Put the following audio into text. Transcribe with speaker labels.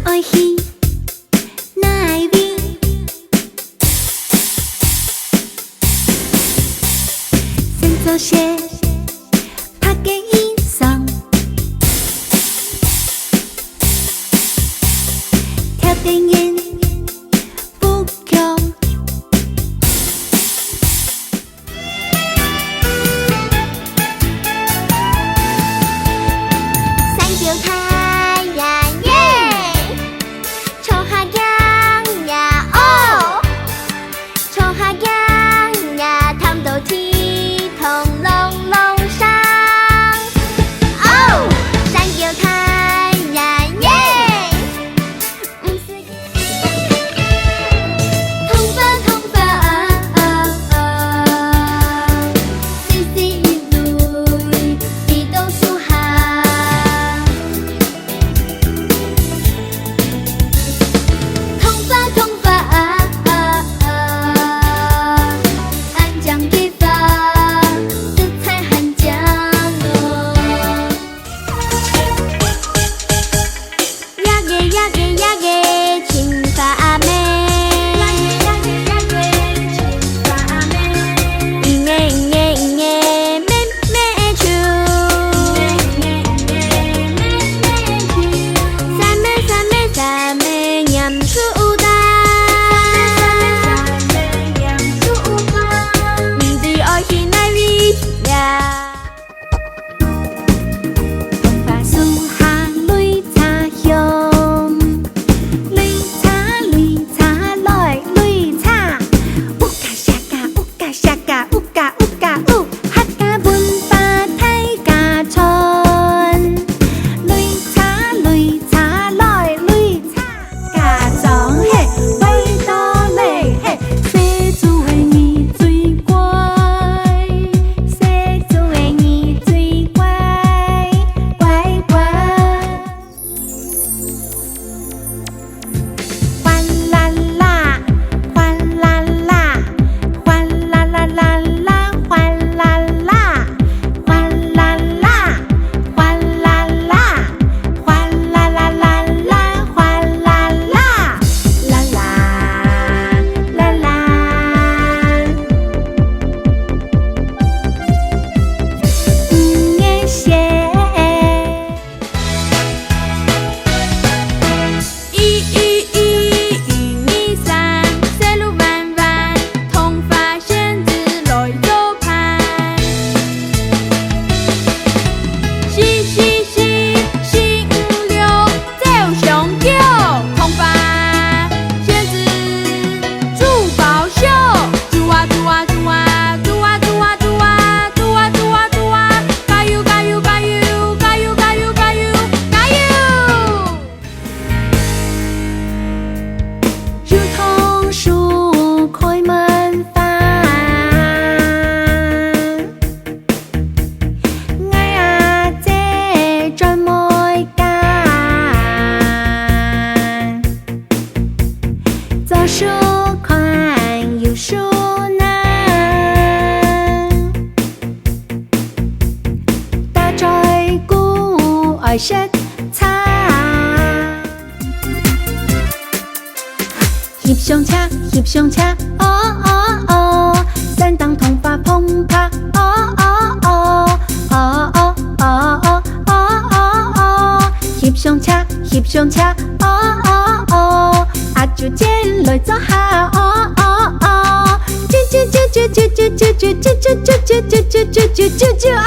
Speaker 1: 爱去哪会味？先做些拍个音响，跳电影不强。三九太阳耶，丑下阳呀哦，丑下阳呀，探到天堂龙龙上。哦，三九太阳耶，唔是通发通发，丝丝一缕，地动树下。通发通发，安江地方，色彩汉江哦。呀个呀个呀个，青发妹。呀个呀个呀个，青发妹。嘤个嘤个嘤个，妹妹秋。三妹三妹三妹念书哒。唔知爱去哪位呀？发树下绿茶香，绿茶绿茶来绿茶，乌嘎沙嘎乌嘎沙嘎乌嘎乌嘎乌，客家文化睇家村，绿茶绿茶来绿茶，家长嘿味道嘞嘿，写字的你最乖，写字的你最乖，乖乖。哗啦啦，哗啦啦，哗啦啦啦啦，哗啦啦，哗啦啦，哗啦啦，哗啦啦啦啦，哗啦啦，啦啦啦啦。个鞋。11123，水路弯弯，通发仙子来做伴。44456，走上桥，通发仙子珠宝秀，珠啊珠啊珠啊珠啊珠啊珠啊珠啊珠啊珠啊，加油加油加油加油加油加油加油！如同树开满花，爱啊这专每间，左手宽右手难，大在古爱食茶。翕相车，翕相车，哦哦哦，山当通发澎湃，哦哦哦，哦哦哦哦哦哦哦，翕相车，翕相车，哦哦哦，阿舅姐来做下，哦哦哦，啾啾啾啾啾啾啾啾啾啾啾啾啾啾啾啾啾啊！